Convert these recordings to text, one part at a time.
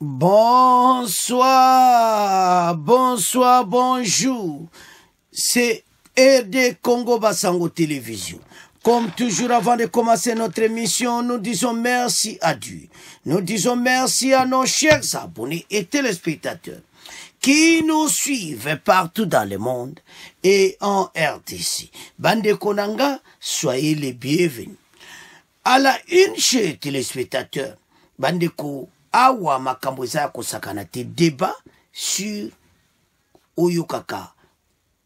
Bonsoir, bonsoir, bonjour. C'est RD Congo Basango Télévision. Comme toujours, avant de commencer notre émission, nous disons merci à Dieu. Nous disons merci à nos chers abonnés et téléspectateurs qui nous suivent partout dans le monde et en RDC. Bande Konanga, soyez les bienvenus. À la une chez téléspectateurs, Bandeko Awa Makamboza Kosakanate débat sur Oyokaka,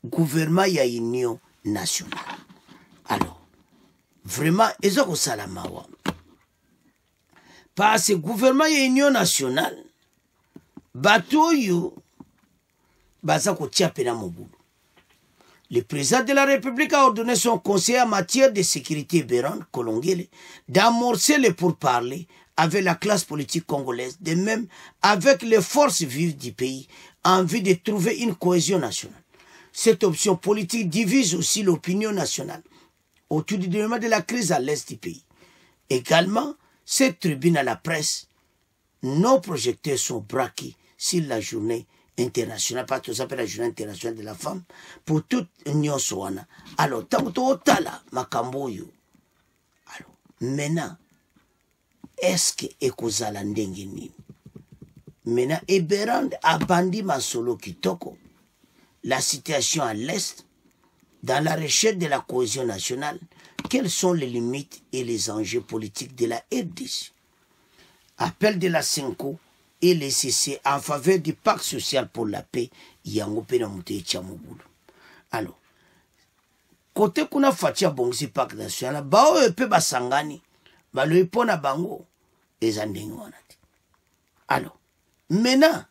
gouvernement ya union nationale. Alors, vraiment, ezoko salamawa. Parce que gouvernement ya union nationale, batoyo, bazako tiapena mobulu. Le président de la République a ordonné son conseiller en matière de sécurité, Béran Kolongele, d'amorcer les pourparlers avec la classe politique congolaise, de même avec les forces vives du pays, en vue de trouver une cohésion nationale. Cette option politique divise aussi l'opinion nationale autour du développement de la crise à l'est du pays. Également, cette tribune à la presse, nos projecteurs sont braqués sur la journée internationale, parce que ça s'appelle la journée internationale de la femme, pour toute union soana. Alors, tant que tala makamboyo. Alors, maintenant, est-ce que ekozala ndenge nini? Maintenant, Eberand abandi masolo kitoko. La situation à l'Est, dans la recherche de la cohésion nationale, quelles sont les limites et les enjeux politiques de la RDC? Appel de la Cinco et les CC en faveur du pacte social pour la paix, alors, côté kuna fatia bongsi pacte national, bao epe basangani, balo epona bango, ezandengi wanati. Alors, maintenant,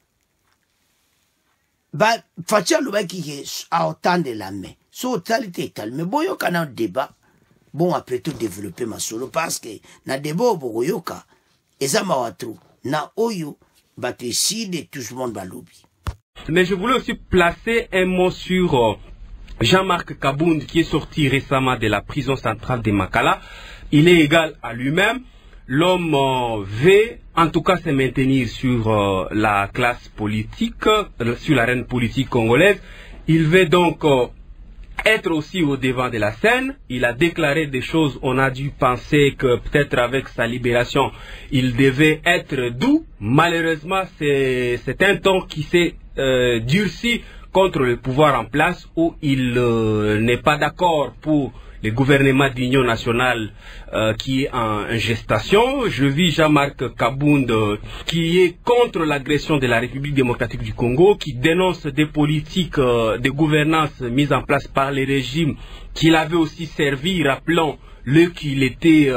ba fatia lobaki a autant de la main, so talité tal, mais boyo kana débat, bon après tout développer ma solo, parce que na débat boyoka, ezama watru, na oyo, bate ici de tout le monde balobi. Mais je voulais aussi placer un mot sur Jean-Marc Kabound qui est sorti récemment de la prison centrale de Makala. Il est égal à lui-même. L'homme veut en tout cas se maintenir sur la classe politique, sur l'arène politique congolaise. Il veut donc être aussi au devant de la scène. Il a déclaré des choses, on a dû penser que peut-être avec sa libération, il devait être doux. Malheureusement, c'est un ton qui s'est durci contre le pouvoir en place, où il n'est pas d'accord pour le gouvernement d'union nationale qui est en gestation. Je vis Jean-Marc Kabound qui est contre l'agression de la République démocratique du Congo, qui dénonce des politiques de gouvernance mises en place par les régimes qu'il avait aussi servi. Rappelons-le qu'il était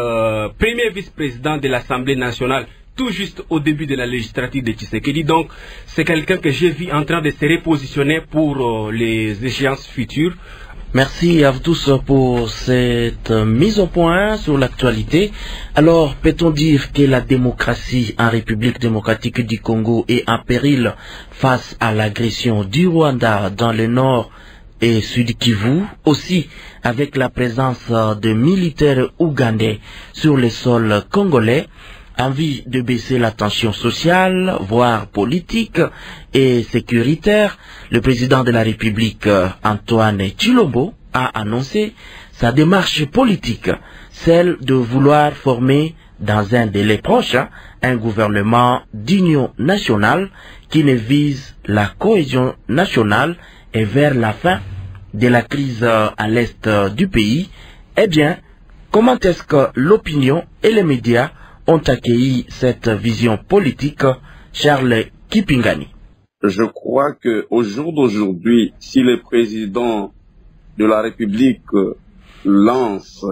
premier vice-président de l'Assemblée nationale tout juste au début de la législature de Tshisekedi. Donc c'est quelqu'un que j'ai vu en train de se repositionner pour les échéances futures. Merci à vous tous pour cette mise au point sur l'actualité. Alors, peut-on dire que la démocratie en République démocratique du Congo est en péril face à l'agression du Rwanda dans le nord et sud Kivu, aussi avec la présence de militaires ougandais sur le sol congolais? Envie de baisser la tension sociale, voire politique et sécuritaire, le président de la République, Antoine Tshilombo, a annoncé sa démarche politique, celle de vouloir former dans un délai proche un gouvernement d'union nationale qui ne vise la cohésion nationale et vers la fin de la crise à l'est du pays. Eh bien, comment est-ce que l'opinion et les médias ont accueilli cette vision politique? Charles Kipingani. Je crois que au jour d'aujourd'hui, si le président de la République lance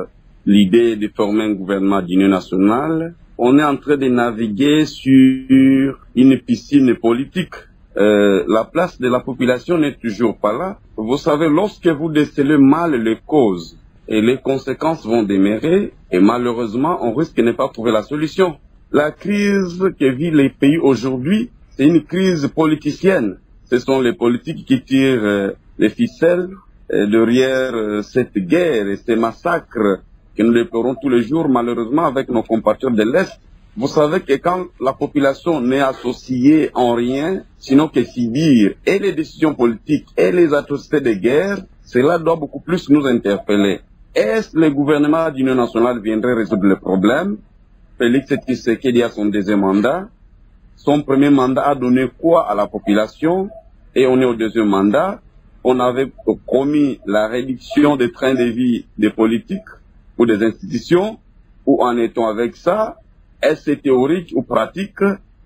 l'idée de former un gouvernement d'union nationale, on est en train de naviguer sur une piscine politique. La place de la population n'est toujours pas là. Vous savez, lorsque vous décelez mal les causes, et les conséquences vont demeurer, et malheureusement, on risque de ne pas trouver la solution. La crise que vivent les pays aujourd'hui, c'est une crise politicienne. Ce sont les politiques qui tirent les ficelles derrière cette guerre et ces massacres que nous déplorons tous les jours, malheureusement, avec nos compatriotes de l'Est. vous savez que quand la population n'est associée en rien, sinon que s'y dire, et les décisions politiques et les atrocités de guerre, cela doit beaucoup plus nous interpeller. Est-ce que le gouvernement d'Union nationale viendrait résoudre le problème? Félix Tshisekedi a son deuxième mandat. Son premier mandat a donné quoi à la population? Et on est au deuxième mandat. On avait promis la réduction des trains de vie des politiques ou des institutions. Où en est-on avec ça? Est-ce théorique ou pratique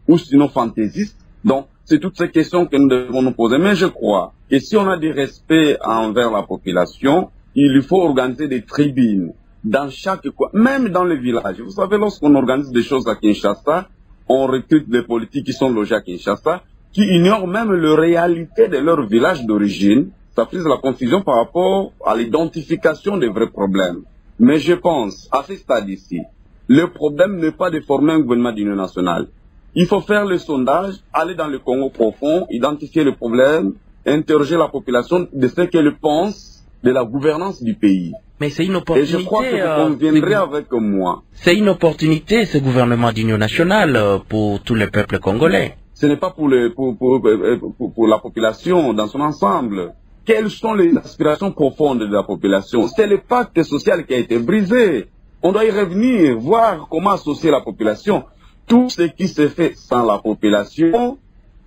ou sinon fantaisiste? Donc, c'est toutes ces questions que nous devons nous poser. Mais je crois que si on a du respect envers la population, il faut organiser des tribunes dans chaque coin, même dans les villages. Vous savez, lorsqu'on organise des choses à Kinshasa, on recrute des politiques qui sont logés à Kinshasa, qui ignorent même la réalité de leur village d'origine. Ça fait la confusion par rapport à l'identification des vrais problèmes. Mais je pense, à ce stade ici, le problème n'est pas de former un gouvernement d'union nationale. Il faut faire le sondage, aller dans le Congo profond, identifier le problème, interroger la population de ce qu'elle pense de la gouvernance du pays. Mais c'est une opportunité. Et je crois que vous conviendrez avec moi. C'est une opportunité, ce gouvernement d'union nationale, pour tous les peuples congolais. Ce n'est pas pour la population dans son ensemble. Quelles sont les aspirations profondes de la population? C'est le pacte social qui a été brisé. On doit y revenir, voir comment associer la population. Tout ce qui se fait sans la population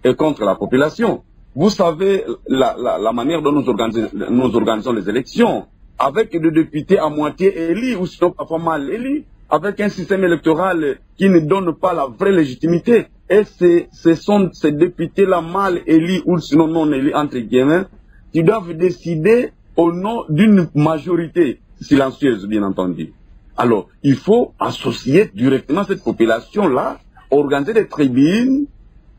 est contre la population. Vous savez la manière dont nous organisons les élections, avec des députés à moitié élus ou sinon parfois mal élus, avec un système électoral qui ne donne pas la vraie légitimité. Et ce sont ces députés-là mal élus ou sinon non élus, entre guillemets, qui doivent décider au nom d'une majorité silencieuse, bien entendu. Alors, il faut associer directement cette population-là, organiser des tribunes,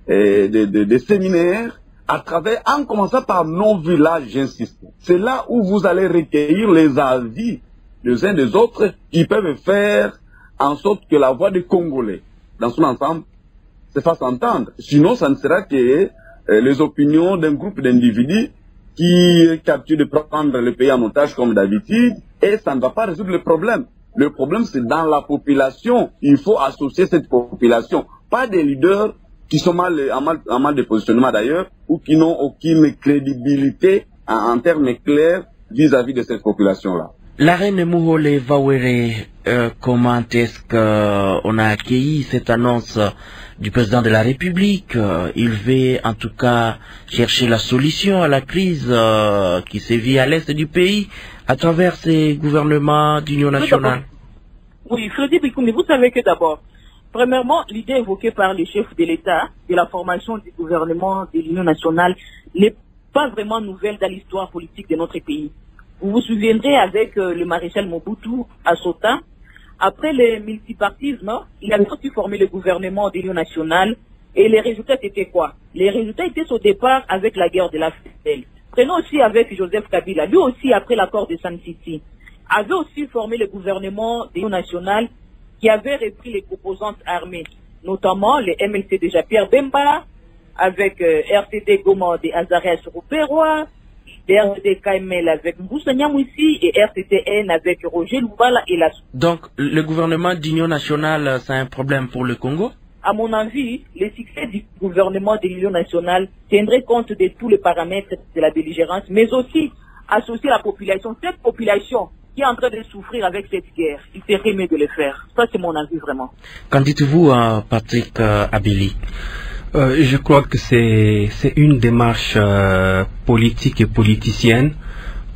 des séminaires, à travers, en commençant par nos villages, j'insiste. C'est là où vous allez recueillir les avis des uns des autres qui peuvent faire en sorte que la voix des Congolais, dans son ensemble, se fasse entendre. Sinon, ça ne sera que les opinions d'un groupe d'individus qui capturent de prendre le pays en otage comme d'habitude, et ça ne va pas résoudre le problème. Le problème, c'est dans la population. Il faut associer cette population, pas des leaders qui sont en mal de positionnement d'ailleurs, ou qui n'ont aucune crédibilité en termes clairs vis-à-vis de cette population-là. La reine Muhole Vawere, comment est-ce qu'on a accueilli cette annonce du président de la République? Il veut en tout cas chercher la solution à la crise qui sévit à l'est du pays à travers ces gouvernements d'union nationale. Oui, Freddy Bikoumi, vous savez que d'abord, premièrement, l'idée évoquée par le chef de l'État de la formation du gouvernement de l'Union nationale n'est pas vraiment nouvelle dans l'histoire politique de notre pays. Vous vous souviendrez avec le maréchal Mobutu à Sota, après le multipartisme, il avait aussi formé le gouvernement de l'Union nationale et les résultats étaient quoi? Les résultats étaient au départ avec la guerre de la FDL. Prenons aussi avec Joseph Kabila, lui aussi après l'accord de San City, avait aussi formé le gouvernement de l'Union nationale qui avait repris les composantes armées, notamment les MLC de Jean-Pierre Bemba, avec RTD Goma de Azarias Rouperois, RTD KML avec Moussa Nyamwisi et RTDN avec Roger Loubala et la... Donc, le gouvernement d'union nationale, c'est un problème pour le Congo? À mon avis, le succès du gouvernement de l'Union nationale tiendrait compte de tous les paramètres de la belligérance, mais aussi associer la population, cette population qui est en train de souffrir avec cette guerre. Il serait mieux de le faire. Ça, c'est mon avis vraiment. Qu'en dites-vous, Patrick Abili? Je crois que c'est une démarche politique et politicienne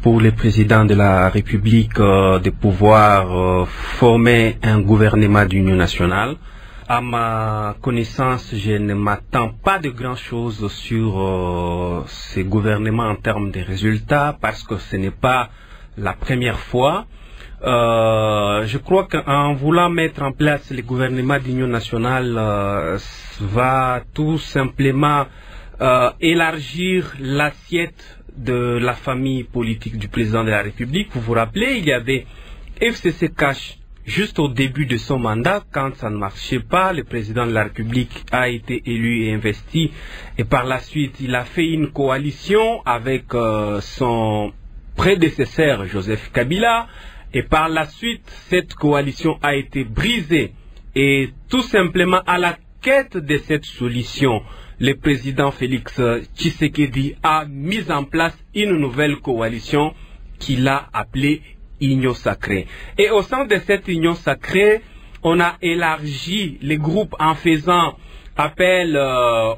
pour le président de la République de pouvoir former un gouvernement d'union nationale. À ma connaissance, je ne m'attends pas de grand-chose sur ce gouvernement en termes de résultats parce que ce n'est pas la première fois. Je crois qu'en voulant mettre en place le gouvernement d'union nationale va tout simplement élargir l'assiette de la famille politique du président de la République. Vous vous rappelez, il y avait FCC Cash juste au début de son mandat, quand ça ne marchait pas, le président de la République a été élu et investi, et par la suite il a fait une coalition avec son prédécesseur Joseph Kabila, et par la suite cette coalition a été brisée Et tout simplement à la quête de cette solution, le président Félix Tshisekedi a mis en place une nouvelle coalition qu'il a appelée Union Sacrée. Et au sein de cette Union Sacrée, on a élargi les groupes en faisant appel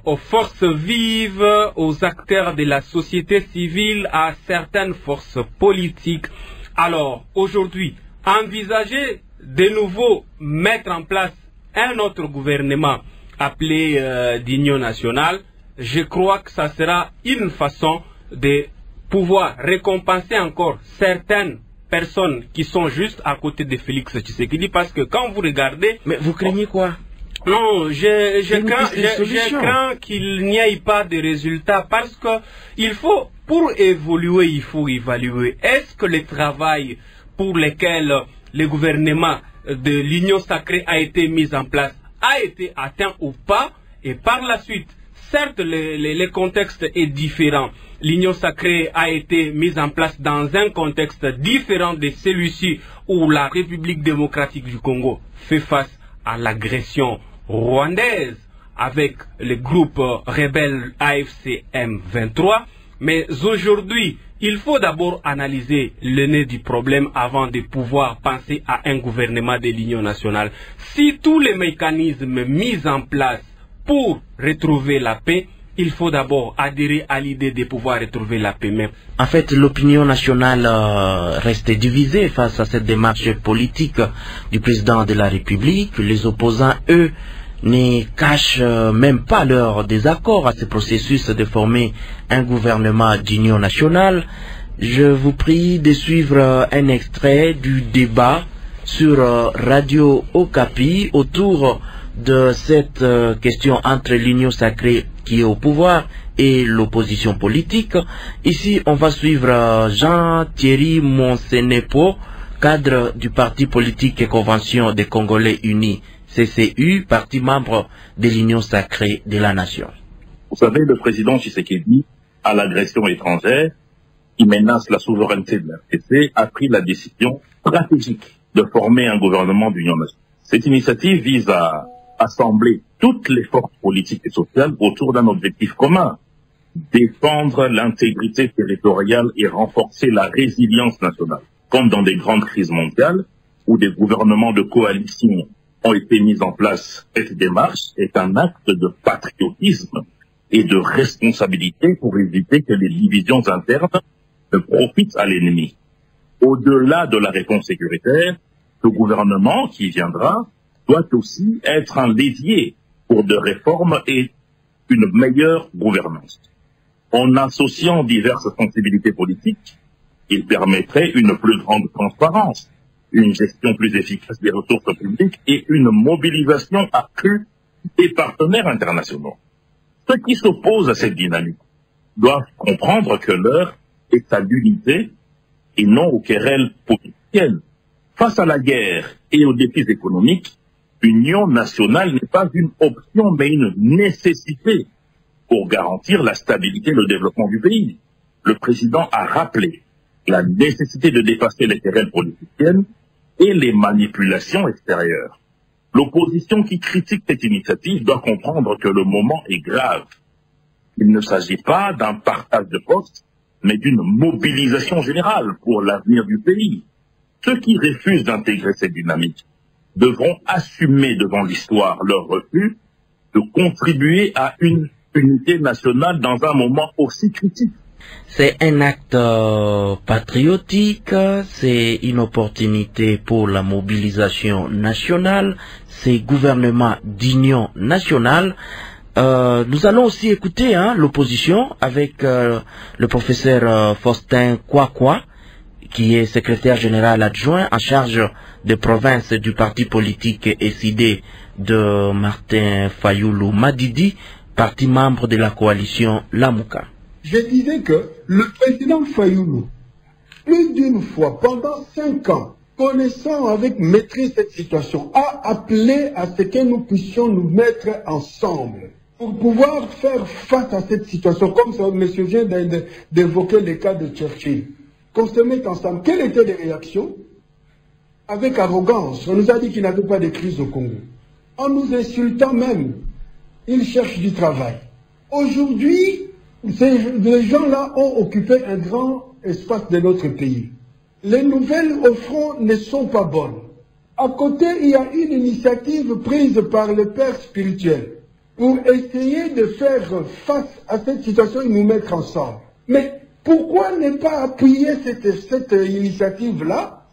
aux forces vives, aux acteurs de la société civile, à certaines forces politiques. Alors, aujourd'hui, envisager de nouveau mettre en place un autre gouvernement appelé d'Union nationale, je crois que ça sera une façon de pouvoir récompenser encore certaines personnes qui sont juste à côté de Félix Tshisekedi, parce que quand vous regardez... Mais vous craignez quoi? Non, je crains qu'il n'y ait pas de résultats, parce que il faut, pour évoluer, il faut évaluer. Est-ce que le travail pour lequel le gouvernement de l'Union Sacrée a été mis en place a été atteint ou pas? Et par la suite, certes, le contexte est différent. L'Union Sacrée a été mise en place dans un contexte différent de celui-ci où la République démocratique du Congo fait face à l'agression rwandaise avec le groupe rebelle AFC M23. Mais aujourd'hui, il faut d'abord analyser le nez du problème avant de pouvoir penser à un gouvernement de l'Union nationale. Si tous les mécanismes mis en place pour retrouver la paix, il faut d'abord adhérer à l'idée de pouvoir retrouver la paix même. En fait, l'opinion nationale reste divisée face à cette démarche politique du président de la République. Les opposants, eux, ne cachent même pas leur désaccord à ce processus de former un gouvernement d'union nationale. Je vous prie de suivre un extrait du débat sur Radio Okapi autour de cette question entre l'Union Sacrée qui est au pouvoir et l'opposition politique. Ici, on va suivre Jean-Thierry Monsenepo, cadre du parti politique et Convention des Congolais Unis, CCU, parti membre de l'Union Sacrée de la Nation. Vous savez, le président Tshisekedi, à l'agression étrangère, qui menace la souveraineté de la RDC, a pris la décision stratégique de former un gouvernement d'union nationale. Cette initiative vise à assembler toutes les forces politiques et sociales autour d'un objectif commun: défendre l'intégrité territoriale et renforcer la résilience nationale. Comme dans des grandes crises mondiales, où des gouvernements de coalition ont été mis en place, cette démarche est un acte de patriotisme et de responsabilité pour éviter que les divisions internes ne profitent à l'ennemi. Au-delà de la réponse sécuritaire, le gouvernement qui viendra doit aussi être un levier pour de réformes et une meilleure gouvernance. En associant diverses sensibilités politiques, il permettrait une plus grande transparence, une gestion plus efficace des ressources publiques et une mobilisation accrue des partenaires internationaux. Ceux qui s'opposent à cette dynamique doivent comprendre que l'heure est à l'unité et non aux querelles politiciennes. Face à la guerre et aux défis économiques, l'union nationale n'est pas une option mais une nécessité pour garantir la stabilité et le développement du pays. Le président a rappelé la nécessité de dépasser les querelles politiciennes et les manipulations extérieures. L'opposition qui critique cette initiative doit comprendre que le moment est grave. Il ne s'agit pas d'un partage de postes, mais d'une mobilisation générale pour l'avenir du pays. Ceux qui refusent d'intégrer cette dynamique devront assumer devant l'histoire leur refus de contribuer à une unité nationale dans un moment aussi critique. C'est un acte patriotique, c'est une opportunité pour la mobilisation nationale, c'est gouvernement d'union nationale. Nous allons aussi écouter l'opposition avec le professeur Faustin Kwakwa, qui est secrétaire général adjoint en charge de province du parti politique SID de Martin Fayoulou Madidi, parti membre de la coalition Lamouka. Je disais que le président Fayoulou, plus d'une fois, pendant 5 ans, connaissant avec maîtrise cette situation, a appelé à ce que nous puissions nous mettre ensemble pour pouvoir faire face à cette situation, comme ça, monsieur vient d'évoquer le cas de Churchill. Qu'on se mette ensemble. Quelles étaient les réactions? Avec arrogance, on nous a dit qu'il n'y avait pas de crise au Congo. en nous insultant même. Ils cherchent du travail. Aujourd'hui, les gens-là ont occupé un grand espace de notre pays. Les nouvelles au front ne sont pas bonnes. À côté, il y a une initiative prise par le père spirituel pour essayer de faire face à cette situation et nous mettre ensemble. Mais pourquoi ne pas appuyer cette initiative-là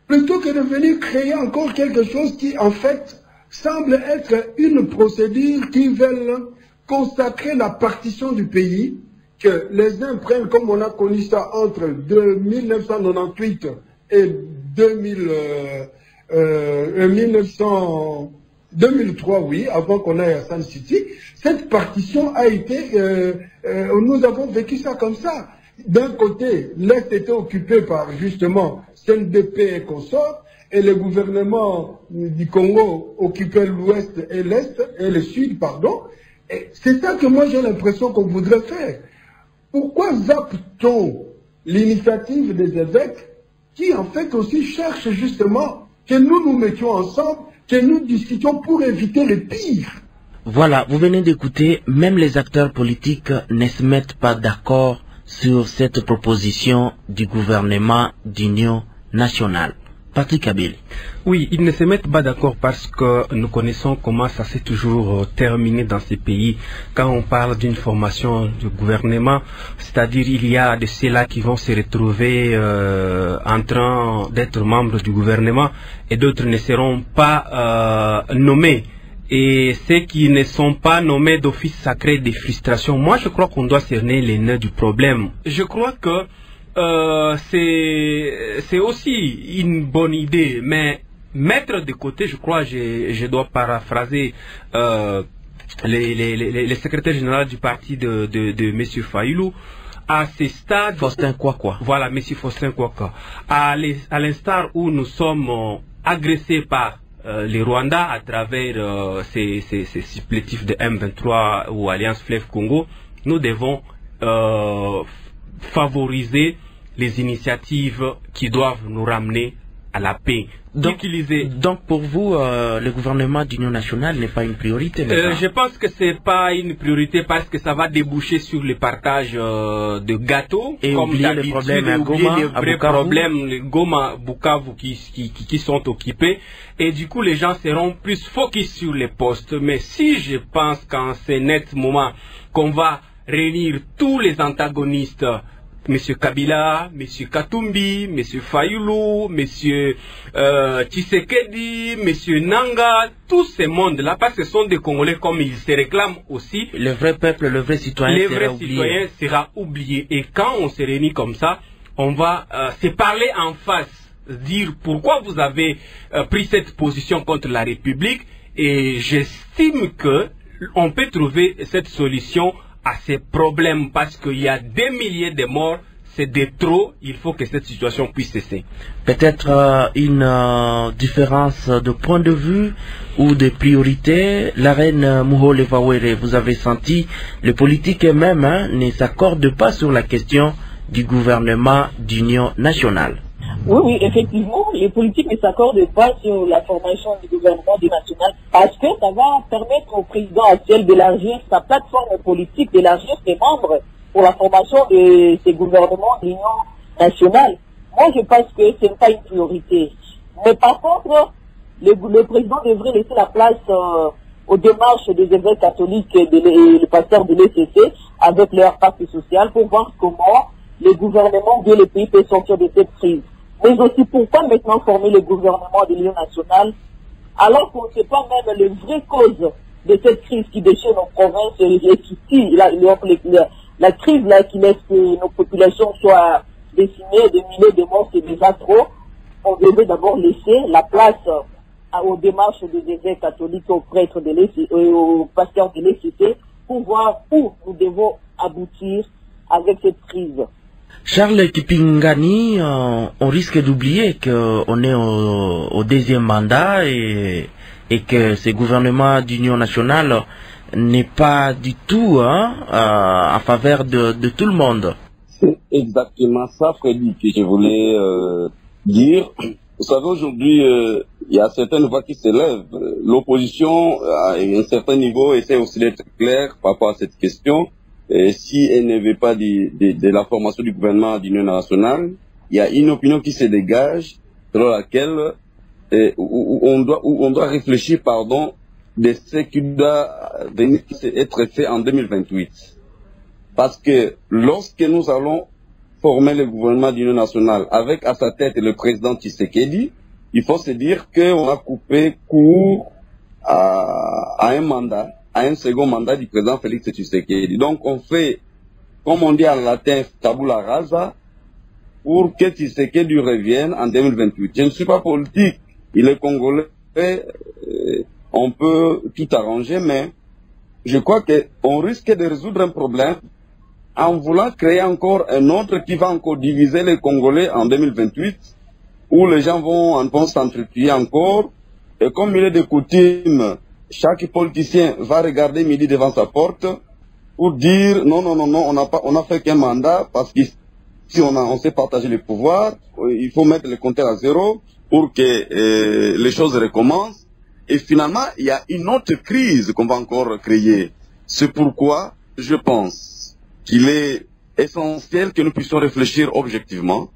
plutôt que de venir créer encore quelque chose qui, en fait, semble être une procédure qui veut consacrer la partition du pays, que les uns prennent, comme on a connu ça entre 1998 et 2003, oui, avant qu'on aille à Sun City. Cette partition a été, nous avons vécu ça comme ça. D'un côté, l'Est était occupé par justement CNDP et consorts, et le gouvernement du Congo occupait l'Ouest et l'Est, et le Sud, pardon. Et c'est ça que moi j'ai l'impression qu'on voudrait faire. Pourquoi zappe-t-on l'initiative des évêques qui en fait aussi cherchent justement que nous nous mettions ensemble, que nous discutions pour éviter le pire? Voilà, vous venez d'écouter, même les acteurs politiques ne se mettent pas d'accord sur cette proposition du gouvernement d'union nationale. Patrick Abel. Oui, ils ne se mettent pas d'accord parce que nous connaissons comment ça s'est toujours terminé dans ces pays. Quand on parle d'une formation de gouvernement, c'est-à-dire il y a de ceux-là qui vont se retrouver en train d'être membres du gouvernement et d'autres ne seront pas nommés. Et ceux qui ne sont pas nommés d'office, ça crée des frustrations. Moi, je crois qu'on doit cerner les nœuds du problème. Je crois que c'est aussi une bonne idée, mais mettre de côté, je crois, je dois paraphraser les secrétaires généraux du parti de M. Fayulu, à ce stade... Faustin Kwakwa. Voilà, M. Faustin Kwakwa. À l'instar où nous sommes agressés par les Rwandais à travers ces supplétifs de M23 ou Alliance Fleuve Congo, nous devons favoriser les initiatives qui doivent nous ramener à la paix. Donc pour vous, le gouvernement d'union nationale n'est pas une priorité? Je pense que c'est pas une priorité parce que ça va déboucher sur le partage de gâteaux. Et comme oublier les problèmes à Goma, les vrais problèmes, les Goma, Bukavu qui sont occupés. Et du coup, les gens seront plus focus sur les postes. Mais si je pense qu'en ce net moment qu'on va réunir tous les antagonistes, M. Kabila, M. Katumbi, M. Fayulu, M. Tshisekedi, M. Nanga, tous ces mondes-là, parce que ce sont des Congolais comme ils se réclament aussi. Le vrai peuple, le vrai citoyen sera oublié. Et quand on se réunit comme ça, on va se parler en face, dire pourquoi vous avez pris cette position contre la République. Et j'estime que on peut trouver cette solution à ces problèmes parce qu'il y a des milliers de morts, c'est de trop, il faut que cette situation puisse cesser. Peut-être une différence de point de vue ou de priorité. La reine Muhole Vawere, vous avez senti, les politiques eux-mêmes ne s'accordent pas sur la question du gouvernement d'union nationale. Oui, effectivement, les politiques ne s'accordent pas sur la formation du gouvernement national parce que ça va permettre au président actuel d'élargir sa plateforme politique, d'élargir ses membres pour la formation de ces gouvernements d'union nationale. Moi, je pense que ce n'est pas une priorité. Mais par contre, le président devrait laisser la place aux démarches des évêques catholiques et le pasteur de l'ECC avec leur pacte social pour voir comment le gouvernement de le pays peut sortir de cette crise. Mais aussi pourquoi maintenant former le gouvernement de l'Union nationale alors qu'on ne sait pas même les vraies causes de cette crise qui déchire nos provinces et qui tue la crise là qui laisse que nos populations soient décimées, des milliers de morts, c'est déjà trop. On devait d'abord laisser la place aux démarches des évêques catholiques, aux prêtres de l'ECC, aux pasteurs de l'ECC pour voir où nous devons aboutir avec cette crise. Charles Kipingani, on risque d'oublier qu'on est au deuxième mandat et que ce gouvernement d'union nationale n'est pas du tout en faveur de tout le monde. C'est exactement ça, Freddy, que je voulais dire. Vous savez, aujourd'hui, il y a certaines voix qui s'élèvent. L'opposition, à un certain niveau, essaie aussi d'être claire par rapport à cette question. Et si elle ne veut pas de la formation du gouvernement d'union nationale, il y a une opinion qui se dégage selon laquelle où on doit réfléchir, de ce qui doit être fait en 2028. Parce que lorsque nous allons former le gouvernement d'union nationale avec à sa tête le président Tshisekedi, il faut se dire qu'on a coupé court à un mandat, à un second mandat du président Félix Tshisekedi. Donc on fait, comme on dit en latin, tabula rasa, pour que Tshisekedi revienne en 2028. Je ne suis pas politique, il est congolais, on peut tout arranger, mais je crois qu'on risque de résoudre un problème en voulant créer encore un autre qui va encore diviser les Congolais en 2028, où les gens vont s'entretuer encore. Et comme il est de coutume, chaque politicien va regarder midi devant sa porte pour dire non, on a fait qu'un mandat parce que si on sait partager le pouvoir, il faut mettre le compteur à zéro pour que les choses recommencent. Et finalement, il y a une autre crise qu'on va encore créer. C'est pourquoi je pense qu'il est essentiel que nous puissions réfléchir objectivement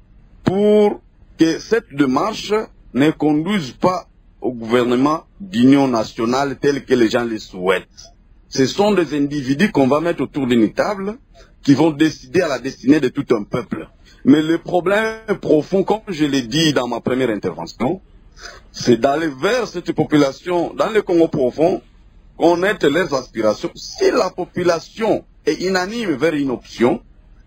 pour que cette démarche ne conduise pas au gouvernement d'union nationale tel que les gens le souhaitent. Ce sont des individus qu'on va mettre autour d'une table qui vont décider à la destinée de tout un peuple. Mais le problème profond, comme je l'ai dit dans ma première intervention, c'est d'aller vers cette population, dans le Congo profond, connaître leurs aspirations. Si la population est unanime vers une option,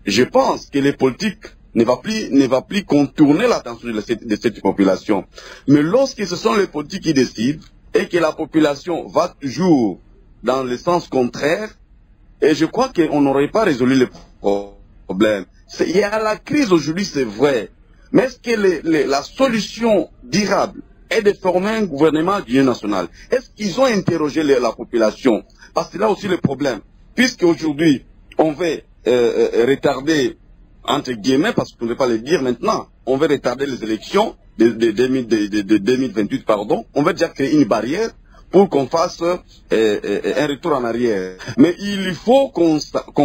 je pense que les politiques ne va plus contourner l'attention de cette population. Mais lorsque ce sont les politiques qui décident et que la population va toujours dans le sens contraire, et je crois qu'on n'aurait pas résolu le problème. Il y a la crise aujourd'hui, c'est vrai. Mais est-ce que la solution durable est de former un gouvernement d'union nationale? Est-ce qu'ils ont interrogé la population? Parce que là aussi le problème. Puisque aujourd'hui, on veut retarder, entre guillemets, parce qu'on ne veut pas le dire maintenant, on veut retarder les élections de 2028, on veut déjà créer une barrière pour qu'on fasse un retour en arrière. Mais il faut qu'on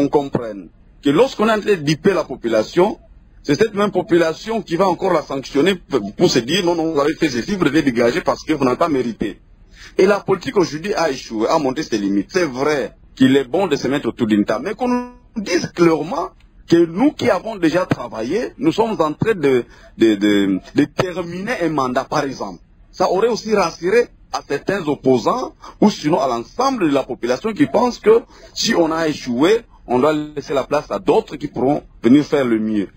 comprenne que lorsqu'on est en train d'éduquer la population, c'est cette même population qui va encore la sanctionner pour se dire non, vous avez fait ceci, vous devez dégager parce que vous n'avez pas mérité. Et la politique aujourd'hui a échoué, a monté ses limites. C'est vrai qu'il est bon de se mettre autour d'une table, mais qu'on nous dise clairement que nous qui avons déjà travaillé, nous sommes en train de terminer un mandat, par exemple. Ça aurait aussi rassuré à certains opposants ou sinon à l'ensemble de la population qui pense que si on a échoué, on doit laisser la place à d'autres qui pourront venir faire le mieux.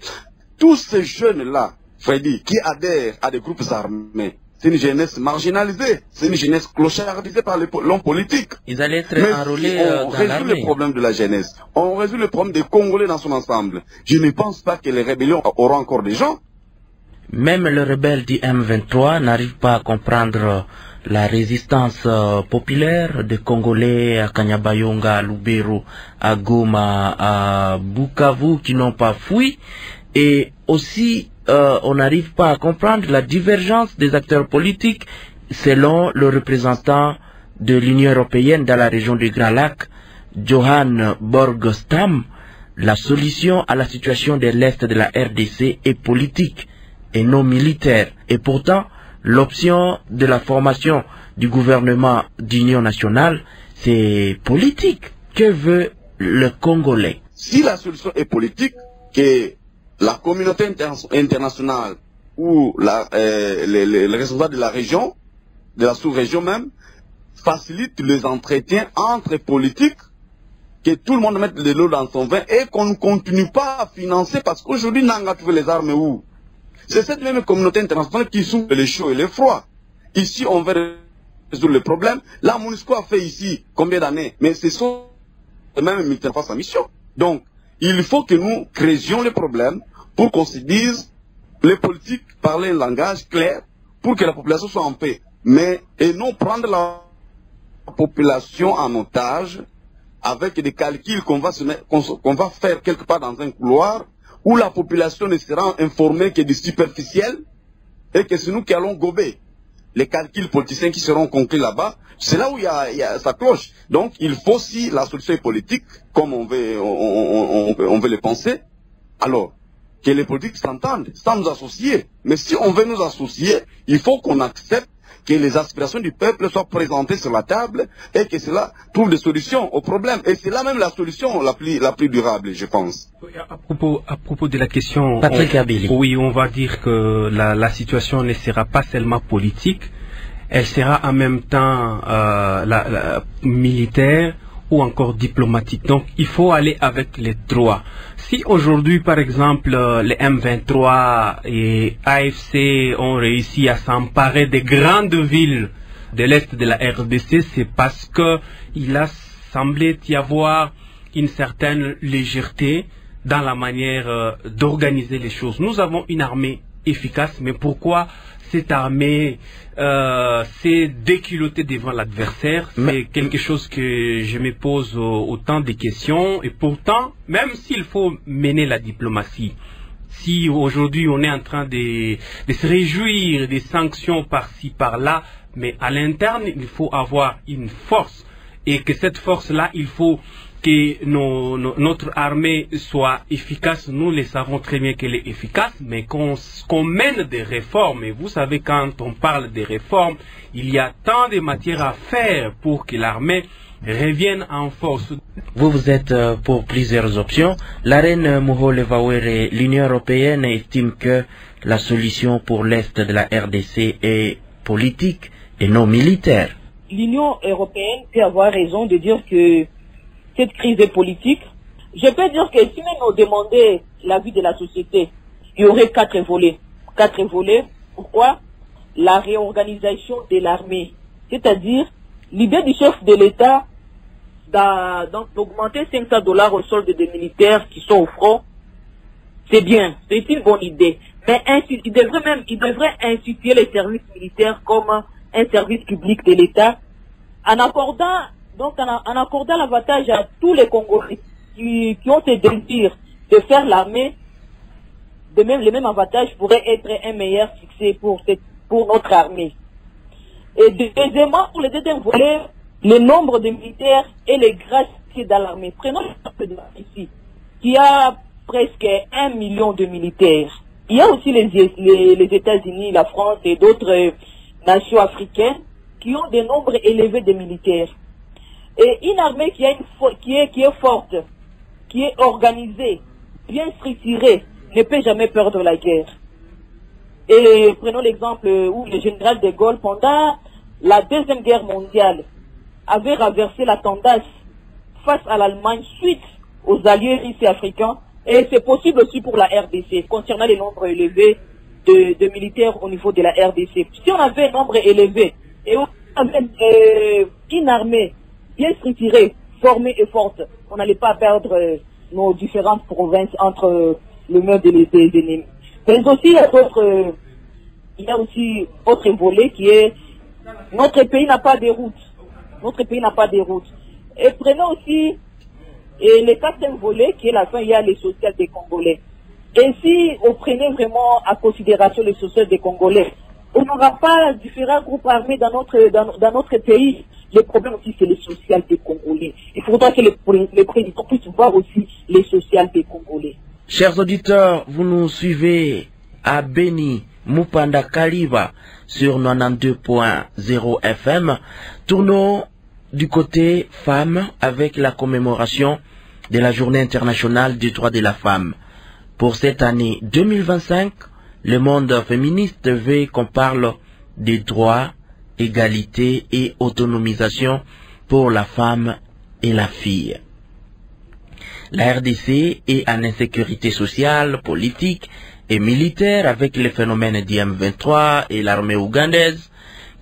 Tous ces jeunes-là, Freddy, qui adhèrent à des groupes armés, c'est une jeunesse marginalisée, c'est une jeunesse clochardisée par l'homme politique. Ils allaient être enrôlés dans l'armée. On résout le problème de la jeunesse, on résout le problème des Congolais dans son ensemble. Je ne pense pas que les rébellions auront encore des gens. Même le rebelle du M23 n'arrive pas à comprendre la résistance populaire des Congolais à Kanyabayonga, à Lubero, à Goma, à Bukavu qui n'ont pas fui. Et aussi, on n'arrive pas à comprendre la divergence des acteurs politiques selon le représentant de l'Union européenne dans la région du Grand Lac, Johan Borgestam. La solution à la situation de l'Est de la RDC est politique et non militaire. Et pourtant, l'option de la formation du gouvernement d'union nationale, c'est politique. Que veut le Congolais? Si la solution est politique, que la communauté internationale ou les responsables de la région, de la sous-région même, facilitent les entretiens entre politiques, que tout le monde mette de l'eau dans son vin et qu'on ne continue pas à financer parce qu'aujourd'hui, on a trouvé les armes où? C'est cette même communauté internationale qui souffre les chaud et les froid. Ici, on veut résoudre le problème. La MONUSCO a fait ici combien d'années? Mais ce sont les mêmes militaires face à mission. Donc, il faut que nous créions les problèmes pour qu'on se dise, les politiques parlent un langage clair pour que la population soit en paix. Mais, et non prendre la population en otage avec des calculs qu'on va faire quelque part dans un couloir où la population ne sera informée que du superficiel et que c'est nous qui allons gober. les calculs politiciens qui seront conclus là-bas, c'est là où il y a ça cloche. Donc il faut, si la solution est politique, comme on veut le penser, alors que les politiques s'entendent sans nous associer. Mais si on veut nous associer, il faut qu'on accepte que les aspirations du peuple soient présentées sur la table et que cela trouve des solutions aux problèmes. Et c'est là même la solution la plus durable, je pense. À propos de la question, Patrick Abili. Oui, on va dire que la situation ne sera pas seulement politique, elle sera en même temps militaire ou encore diplomatique. Donc il faut aller avec les droits. Si aujourd'hui, par exemple, les M23 et AFC ont réussi à s'emparer des grandes villes de l'Est de la RDC, c'est parce que il a semblé y avoir une certaine légèreté dans la manière d'organiser les choses. Nous avons une armée efficace, mais pourquoi cette armée s'est déculottée devant l'adversaire? C'est quelque chose que je me pose autant de questions. Et pourtant, même s'il faut mener la diplomatie, si aujourd'hui on est en train de se réjouir des sanctions par-ci, par-là, mais à l'interne, il faut avoir une force. Et que cette force-là, il faut que notre armée soit efficace. Nous le savons très bien qu'elle est efficace, mais qu'on mène des réformes. Et vous savez, quand on parle des réformes, il y a tant de matières à faire pour que l'armée revienne en force. Vous êtes pour plusieurs options. La reine Muhole Vawere, l'Union européenne estime que la solution pour l'Est de la RDC est politique et non militaire. L'Union européenne peut avoir raison de dire que cette crise est politique. Je peux dire que si même on demandait l'avis de la société, il y aurait 4 volets. 4 volets, pourquoi? La réorganisation de l'armée. C'est-à-dire, l'idée du chef de l'État d'augmenter $500 au solde des militaires qui sont au front, c'est bien, c'est une bonne idée. Mais il devrait instituer les services militaires comme un service public de l'État en accordant l'avantage à tous les Congolais qui ont ce désir de faire l'armée. De même, le même avantage pourrait être un meilleur succès pour notre armée. Et deuxièmement, pour le deuxième volet, le nombre de militaires et les grades dans l'armée. Prenons l'exemple de la Russie, qui a presque 1 million de militaires. Il y a aussi les États-Unis, la France et d'autres nations africaines qui ont des nombres élevés de militaires. Et une armée qui est forte, qui est organisée, bien structurée, ne peut jamais perdre la guerre. Et prenons l'exemple où le général de Gaulle, pendant la Deuxième Guerre mondiale, avait renversé la tendance face à l'Allemagne suite aux alliés russes et africains. Et c'est possible aussi pour la RDC, concernant les nombres élevés de militaires au niveau de la RDC. Si on avait un nombre élevé et on avait une armée bien structurée, formée et forte, on n'allait pas perdre nos différentes provinces entre le mur des ennemis. Mais aussi, il y a aussi autre volet qui est notre pays n'a pas de route. Notre pays n'a pas de route. Et prenons aussi le 4e volet qui est la fin, il y a les social des Congolais. Et si on prenait vraiment à considération les social des Congolais, on n'aura pas différents groupes armés dans notre pays. Le problème aussi, c'est le social des Congolais. Il faudra que les présidents puissent voir aussi les social des Congolais. Chers auditeurs, vous nous suivez à Beni, Mupanda Kaliba sur 92.0 FM. Tournons du côté femmes avec la commémoration de la Journée internationale des droits de la femme. Pour cette année 2025, le monde féministe veut qu'on parle des droits, égalité et autonomisation pour la femme et la fille. La RDC est en insécurité sociale, politique et militaire avec les phénomènes d'IM23 et l'armée ougandaise.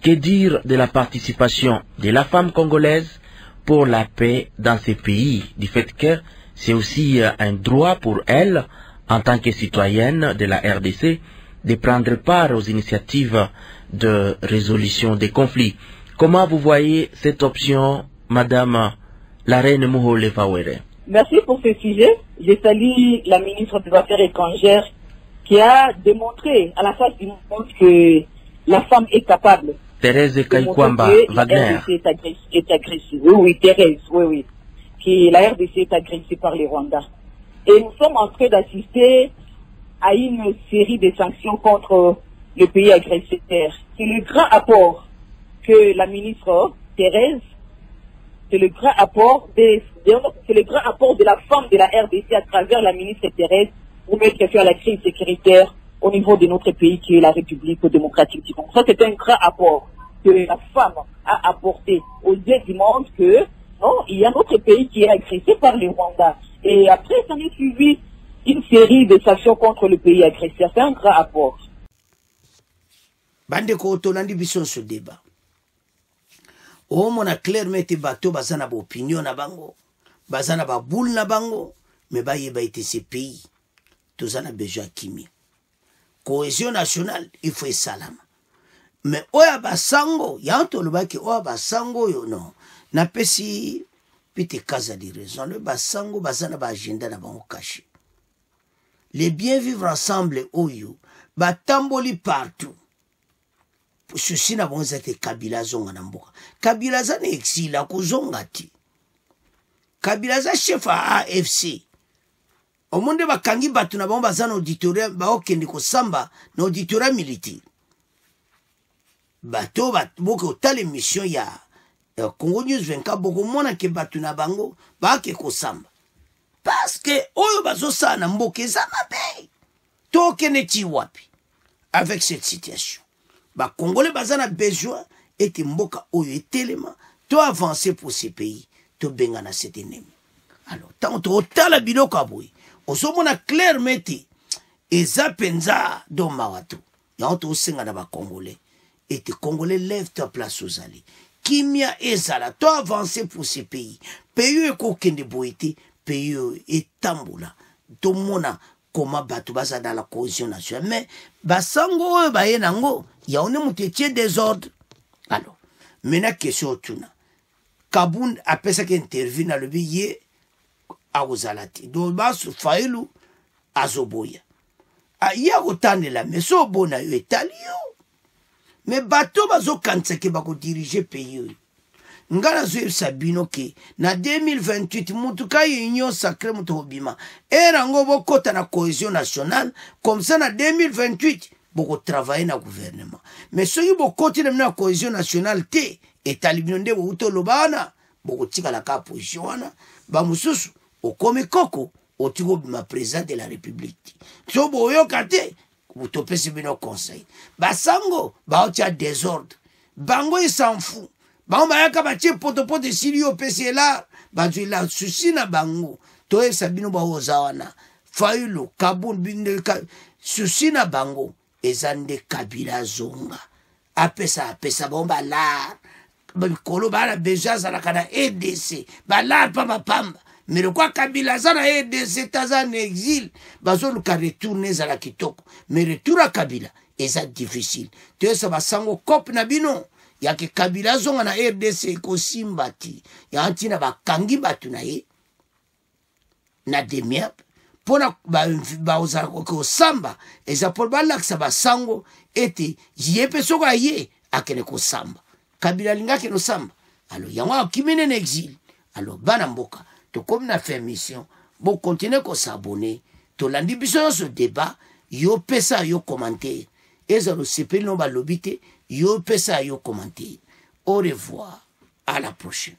Que dire de la participation de la femme congolaise pour la paix dans ces pays, du fait que c'est aussi un droit pour elle, en tant que citoyenne de la RDC, de prendre part aux initiatives de résolution des conflits. Comment vous voyez cette option, Madame la reine Muhole Vawere? Merci pour ce sujet. Je salue la ministre des Affaires étrangères qui a démontré à la face du monde que la femme est capable Thérèse Kaikwamba, Wagner. La RDC est agressée. Oui, Thérèse, oui. Que la RDC est agressée par les Rwandais. Et nous sommes en train d'assister à une série de sanctions contre le pays agresseur. C'est le grand apport que la ministre Thérèse, c'est le grand apport de la femme de la RDC à travers la ministre Thérèse pour mettre fin à la crise sécuritaire au niveau de notre pays qui est la République démocratique du Congo. Ça, c'est un grand apport que la femme a apporté aux yeux du monde que non, il y a notre pays qui est agressé par les Rwandais. Et après, ça a suivi une série de sanctions contre le pays agresseur. C'est un grand apport. Bande ko tolandi biso ce débat. O mona clairement te bateau bazana ba opinion na bango, bazana ba boule na bango, mais ba yeba été ces pays. Tozana besoin kimi. Cohésion nationale, il faut salama. Mais oya basango, yanto lobaki oya basango yo non. Na pesi pite kaza di raison. Le basango bazana ba agenda na bango caché. Les bien vivre ensemble oyo, ba tamboli partout. Ceci n'a pas été Kabila zonga na mboka. Kabila za ne exila ko zonga ti. Kabila za chef a AFC. Au monde bakangi batu na bango bazana auditoria ba okende ko samba na auditoria militaire. Bato boko tale mission ya Congo News 24 boko mona ke batu na bango ba ke ko samba. Parce que oyo bazo sa na mboka za mabe. To kene ti wapi avec cette situation. Ba Congolais bazana besoin et mboka oyo etelema to avancer pour ces pays to bengana cet ennemi. Alors tant to tala biloko aboy osomona clairement eza penza do mawato ya to senga na ba Congolais et Congolais lève ta place aux alliés kimia ezala to avancer pour ces pays pays ko kende boité pays etambula to mona comment batu baza dans la cohésion nationale mais basango baye nango ya one mutetie désordre. Alors maintenant question tuna Kabound après ça qui intervient dans le billet à Ozalati do basu failu azoboya ya otane la mais so bona yo etalio mais bato bazo kansa ke bako diriger pays ngala zo sabino ke na 2028 mutuka union sacrée mutobima era ngo bokota na cohésion nationale comme ça na 2028 boko travailler na gouvernement mais soki bokoti na cohésion nationale te etalibino bo utolobana boko tika la ka position wana ba mususu okome koko otiko bima président de la république so boyo kate utopesi bino conseil basango ba otia désordre bango il s'en fout. Bango bayaka batie potopoto esili yo pesi ela bazwi la susi na bango toyebisa bino baozawana Fayulu Kabound binde susi na bango eza nde Kabila zonga apesa bango balar bikolo bana besoin azalaka na EDC balar pa bapamba mais lokwa Kabila aza na EDC taza na exil bazoluka retourne ezala kitoko mais retour a Kabila eza difficile toyebisa basango kope na bino yake Kabila zonga na RDC ko simbati ya antina bakangi batu na ye na demia pona ba oza ko samba eza por balaksa basango ete yepe soka ye akene ko samba Kabila lingaki no samba alors yango kimene na exil alors bana mboka to comme na fait mission bon continuer ko s'abonner to landi biso ce débat yo pesa yo commenter ezalo sepeli no balobite yo pesa yo commenter. Au revoir, à la prochaine.